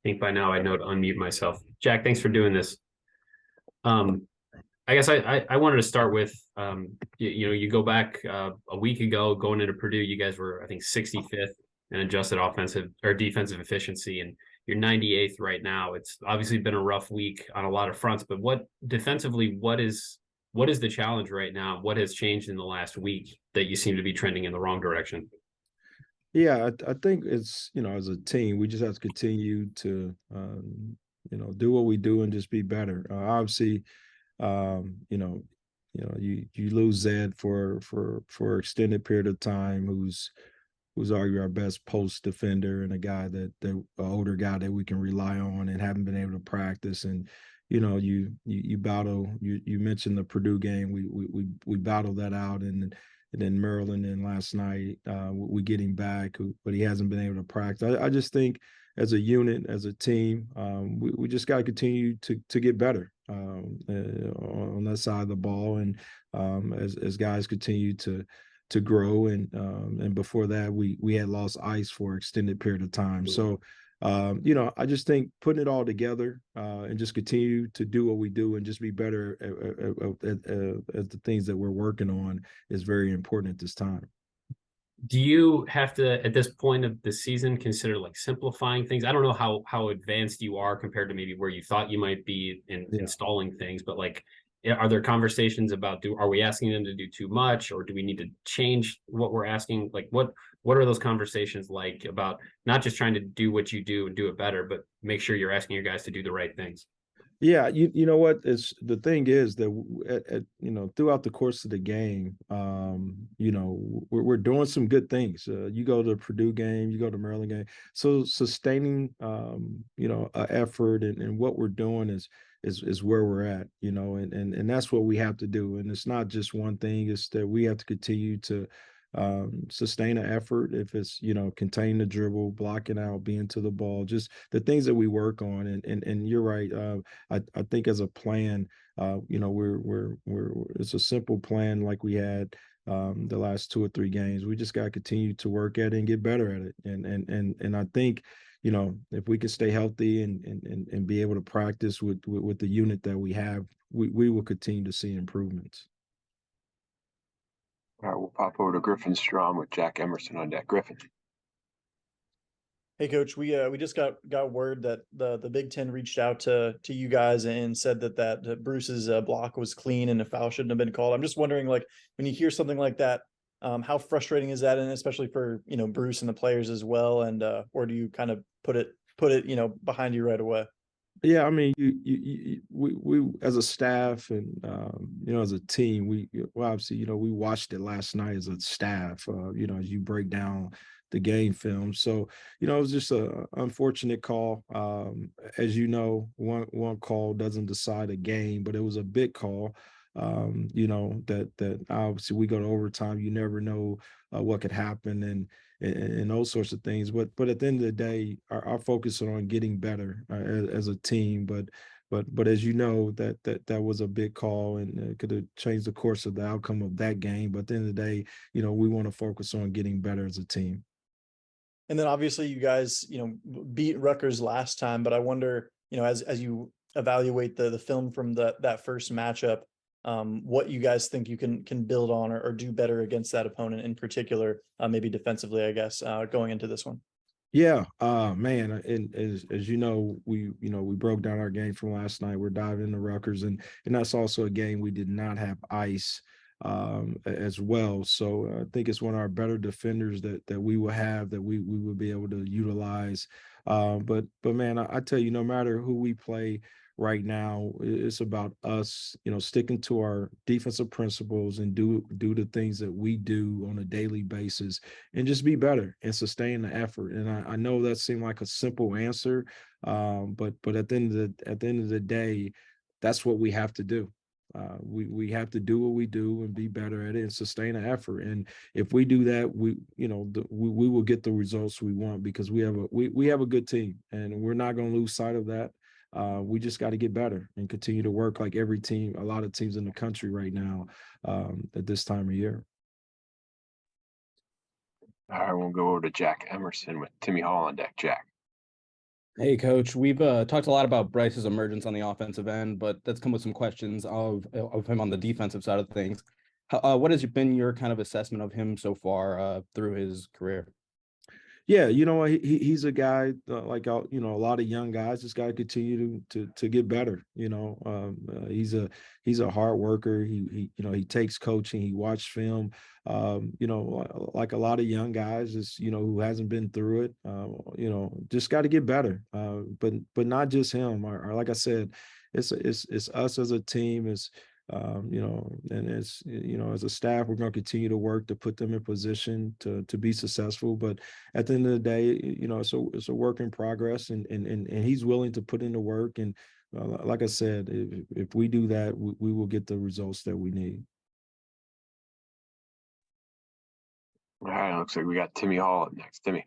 think by now I know to unmute myself. Jack, thanks for doing this. Um, I guess I wanted to start with you go back a week ago going into Purdue, you guys were I think 65th in adjusted offensive or defensive efficiency, and you're 98th right now. It's obviously been a rough week on a lot of fronts, but what defensively, what is the challenge right now? What has changed in the last week that you seem to be trending in the wrong direction? Yeah, I think it's, as a team, we just have to continue to, do what we do and just be better. Obviously, um, you know, you lose Zed for extended period of time, who's arguably our best post defender and a guy that an older guy that we can rely on and haven't been able to practice. And you battle. You mentioned the Purdue game. We battled that out, and then Maryland and last night we get him back, but he hasn't been able to practice. I just think as a unit, as a team, we just got to continue to get better on that side of the ball, and as guys continue to grow, and before that we had lost ice for an extended period of time. So I just think putting it all together and just continue to do what we do and just be better at the things that we're working on is very important at this time. Do you have to at this point of the season consider like simplifying things? I don't know how advanced you are compared to maybe where you thought you might be in Yeah. installing things, but like are there conversations about do are we asking them to do too much, or do we need to change what we're asking? Like what are those conversations like about not just trying to do what you do and do it better, but make sure you're asking your guys to do the right things? Yeah, you know what is the thing is that throughout the course of the game, we're doing some good things. You go to the Purdue game, you go to Maryland game, so sustaining a effort and what we're doing is where we're at, and that's what we have to do. And it's not just one thing; it's that we have to continue to sustain an effort. If it's contain the dribble, blocking out, being to the ball, just the things that we work on. And you're right. I think as a plan, we're it's a simple plan like we had the last two or three games. We just got to continue to work at it and get better at it. And I think if we can stay healthy and be able to practice with the unit that we have, we will continue to see improvements. All right, we'll pop over to Griffin Strom with Jack Emerson on deck. Griffin. Hey, Coach, we just got word that the Big Ten reached out to you guys and said that Bruce's block was clean and a foul shouldn't have been called. I'm just wondering, like, when you hear something like that, how frustrating is that, and especially for Bruce and the players as well, and or do you kind of put it behind you right away? Yeah, I mean, we as a staff and as a team, well, obviously, we watched it last night as a staff. As you break down the game film, so it was just a unfortunate call. As you know, one call doesn't decide a game, but it was a big call. That obviously we go to overtime. You never know what could happen, and those sorts of things. But at the end of the day, our focus is on getting better as a team. But as you know, that was a big call, and it could have changed the course of the outcome of that game. But at the end of the day, we want to focus on getting better as a team. And then obviously you guys, beat Rutgers last time, but I wonder, as you evaluate the film from that first matchup, what you guys think you can build on or do better against that opponent in particular, maybe defensively, I guess, going into this one. Yeah, man, and as we broke down our game from last night. We're diving into Rutgers, and that's also a game we did not have ice as well. So I think it's one of our better defenders that we will have, that we will be able to utilize. But man, I tell you, no matter who we play right now, it's about us, sticking to our defensive principles and do the things that we do on a daily basis, and just be better and sustain the effort. And I know that seemed like a simple answer, but at the end of the day, that's what we have to do. We have to do what we do and be better at it and sustain the effort. And if we do that, we will get the results we want, because we have a good team, and we're not going to lose sight of that. We just got to get better and continue to work like every team, a lot of teams in the country right now at this time of year. All right, we'll go over to Jack Emerson with Timmy Hall on deck. Jack. Hey, Coach. We've talked a lot about Bryce's emergence on the offensive end, but that's come with some questions of him on the defensive side of things. What has been your kind of assessment of him so far through his career? Yeah, he's a guy a lot of young guys. Just got to continue to get better. He's a hard worker. He takes coaching. He watched film. Like a lot of young guys, is who hasn't been through it. Just got to get better. But not just him. Or like I said, it's us as a team. And as a staff, we're going to continue to work to put them in position to be successful. But at the end of the day, it's a work in progress, and he's willing to put in the work. And like I said, if we do that, we will get the results that we need. All right, looks like we got Timmy Hall up next. Timmy.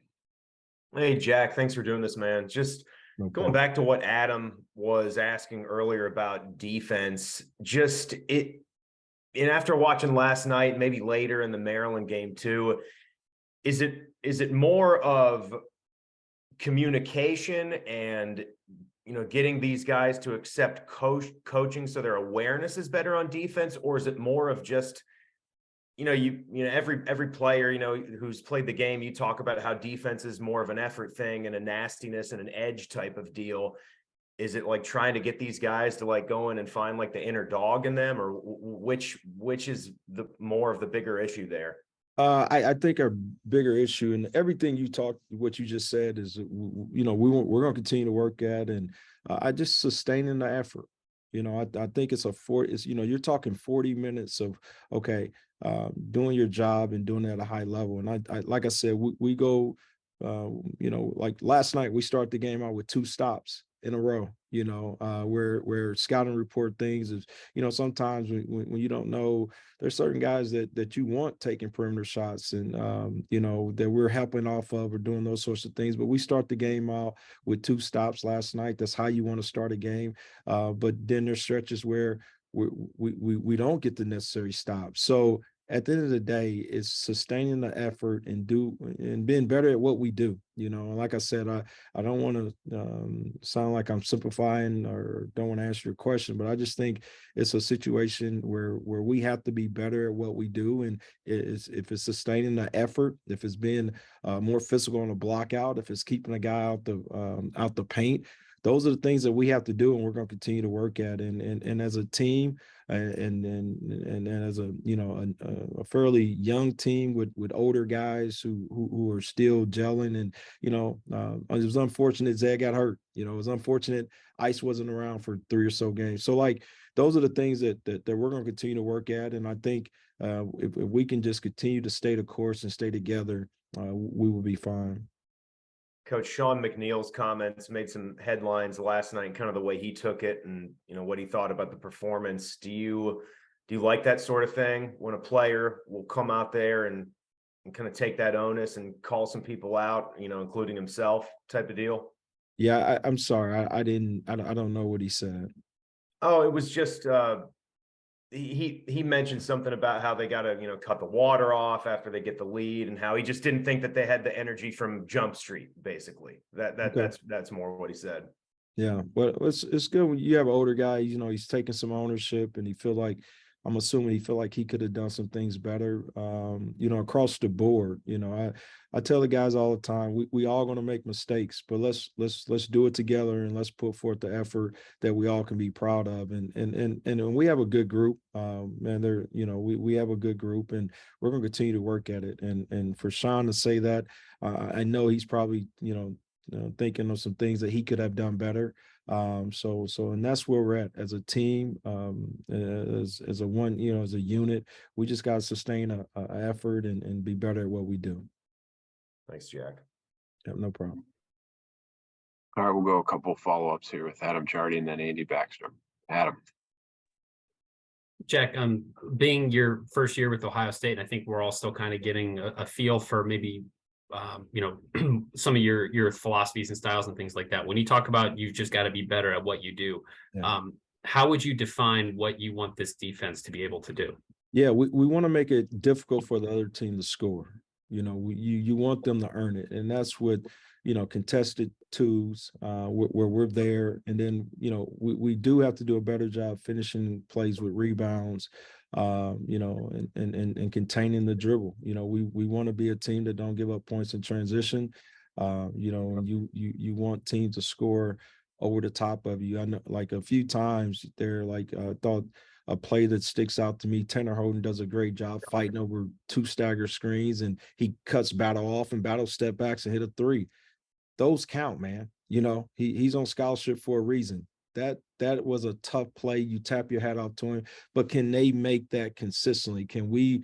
Hey, Jack, thanks for doing this, man. Just No going problem. back to what Adam was asking earlier about defense, and after watching last night, maybe later in the Maryland game too, is it more of communication and getting these guys to accept coaching so their awareness is better on defense, or is it more of just every player who's played the game, you talk about how defense is more of an effort thing and a nastiness and an edge type of deal. Is it like trying to get these guys to like go in and find like the inner dog in them, or which is the more of the bigger issue there? I think our bigger issue, and everything what you just said is, we're going to continue to work at, and I just sustaining the effort. I think you're talking 40 minutes of, okay, doing your job and doing it at a high level. And I like I said, we go, like last night, we start the game out with 2 stops in a row, where scouting report things is, sometimes when you don't know, there's certain guys that you want taking perimeter shots, and that we're helping off of or doing those sorts of things. But we start the game out with 2 stops last night. That's how you want to start a game. But then there's stretches where we don't get the necessary stops. So at the end of the day, it's sustaining the effort and being better at what we do. And like I said, I don't want to sound like I'm simplifying or don't want to answer your question, but I just think it's a situation where we have to be better at what we do. And if it's sustaining the effort, if it's being more physical on a block out, if it's keeping a guy out the paint, those are the things that we have to do, and we're going to continue to work at. And as a team, and as a fairly young team with older guys who are still gelling, and it was unfortunate Zed got hurt. It was unfortunate Ice wasn't around for 3 or so games. So like those are the things that we're going to continue to work at. And I think if we can just continue to stay the course and stay together, we will be fine. Coach Sean McNeil's comments made some headlines last night, kind of the way he took it and what he thought about the performance. Do you like that sort of thing when a player will come out there and kind of take that onus and call some people out, including himself, type of deal? Yeah, I'm sorry. I don't know what he said. Oh, it was just he mentioned something about how they got to cut the water off after they get the lead, and how he just didn't think that they had the energy from Jump Street. Basically, Okay. that's more what he said. Yeah, well, it's good when you have an older guy. He's taking some ownership, and I'm assuming he feel like he could have done some things better. Across the board. I tell the guys all the time, we all going to make mistakes, but let's do it together, and let's put forth the effort that we all can be proud of. And we have a good group, and we have a good group, and we're going to continue to work at it. And for Sean to say that, I know he's probably thinking of some things that he could have done better. And that's where we're at as a team, as a one, as a unit. We just got to sustain a effort and be better at what we do. Thanks, Jack. Yep, no problem. All right, we'll go a couple of follow-ups here with Adam Chardy and then Andy Backstrom. Adam. Jack, being your first year with Ohio State, and I think we're all still kind of getting a feel for maybe some of your philosophies and styles and things like that. When you talk about you've just got to be better at what you do, Yeah. How would you define what you want this defense to be able to do? Yeah, we want to make it difficult for the other team to score. You want them to earn it, and that's what contested twos where we're there, and then we do have to do a better job finishing plays with rebounds, and containing the dribble. We want to be a team that don't give up points in transition. And you want teams to score over the top of you. I know, like a few times there, like thought a play that sticks out to me. Tanner Holden does a great job fighting over 2 stagger screens, and he cuts Battle off, and Battle step backs and hit a 3. Those count, man. He's on scholarship for a reason. That was a tough play. You tap your hat off to him, but can they make that consistently? Can we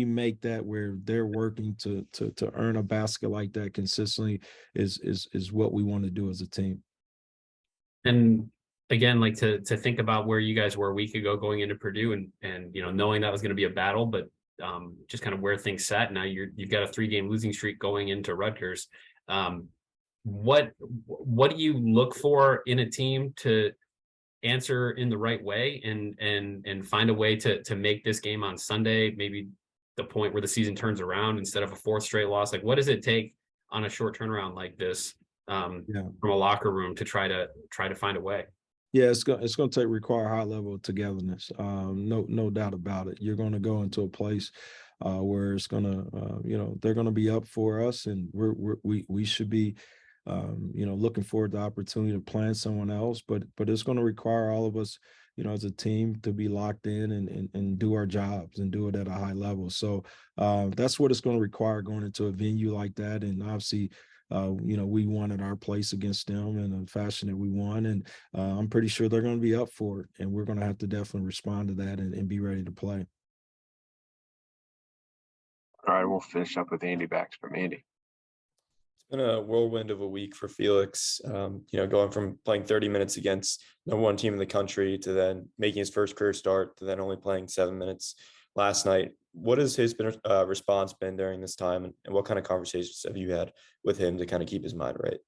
make that where they're working to earn a basket like that consistently is what we want to do as a team. And again, like to think about where you guys were a week ago going into Purdue and knowing that was going to be a battle, but just kind of where things sat. Now you've got a 3-game losing streak going into Rutgers. What do you look for in a team to answer in the right way and find a way to make this game on Sunday, maybe the point where the season turns around instead of a 4th straight loss? Like, what does it take on a short turnaround like this from a locker room to try to find a way? Yeah, it's going to require high level of togetherness. No doubt about it. You're going to go into a place where it's going to, they're going to be up for us, and we should be, looking forward to the opportunity to plan someone else. But it's going to require all of us, as a team, to be locked in and do our jobs and do it at a high level. So that's what it's going to require going into a venue like that. And obviously, we won at our place against them in the fashion that we won, and I'm pretty sure they're going to be up for it, and we're going to have to definitely respond to that and be ready to play. All right, we'll finish up with Andy Backstrom. Andy. Been a whirlwind of a week for Felix, going from playing 30 minutes against number 1 team in the country to then making his first career start to then only playing 7 minutes last night. What has his response been during this time, and what kind of conversations have you had with him to kind of keep his mind right?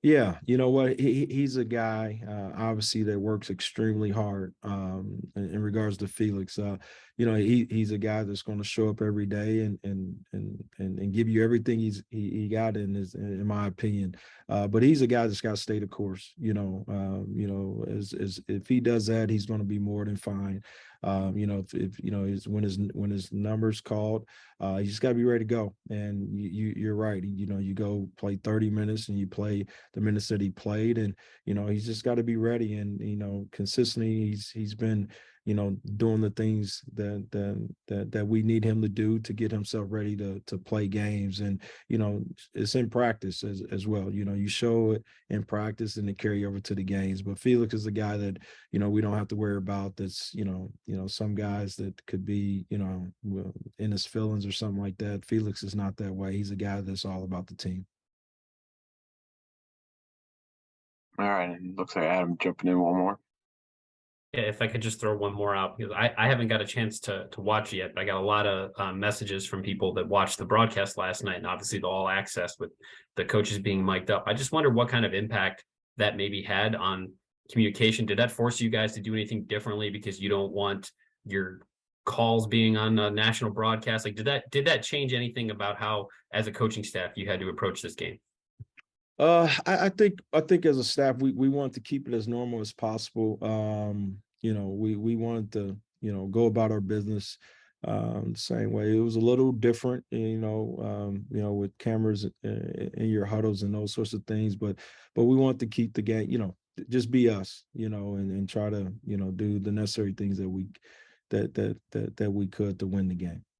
Yeah, you know what? He's a guy, obviously, that works extremely hard in regards to Felix. He's a guy that's going to show up every day and give you everything he got in my opinion. But he's a guy that's got to stay the course. As if he does that, he's going to be more than fine. When his numbers called, you just got to be ready to go. And you're right. You go play 30 minutes and you play the minutes that he played, and he's just got to be ready. And consistently, he's been doing the things that we need him to do to get himself ready to play games. And it's in practice as well. You show it in practice and then carry over to the games. But Felix is a guy that we don't have to worry about. That's some guys that could be in his feelings or something like that. Felix is not that way. He's a guy that's all about the team. All right, and looks like Adam jumping in one more. Yeah, if I could just throw one more out, because I haven't got a chance to watch it yet, but I got a lot of messages from people that watched the broadcast last night, and obviously the all access with the coaches being mic'd up. I just wonder what kind of impact that maybe had on communication. Did that force you guys to do anything differently because you don't want your calls being on a national broadcast? Like, did that change anything about how, as a coaching staff, you had to approach this game? I think as a staff, we want to keep it as normal as possible. We wanted to, go about our business the same way. It was a little different, with cameras in your huddles and those sorts of things, but we want to keep the game, just be us, and try to, do the necessary things that we could to win the game.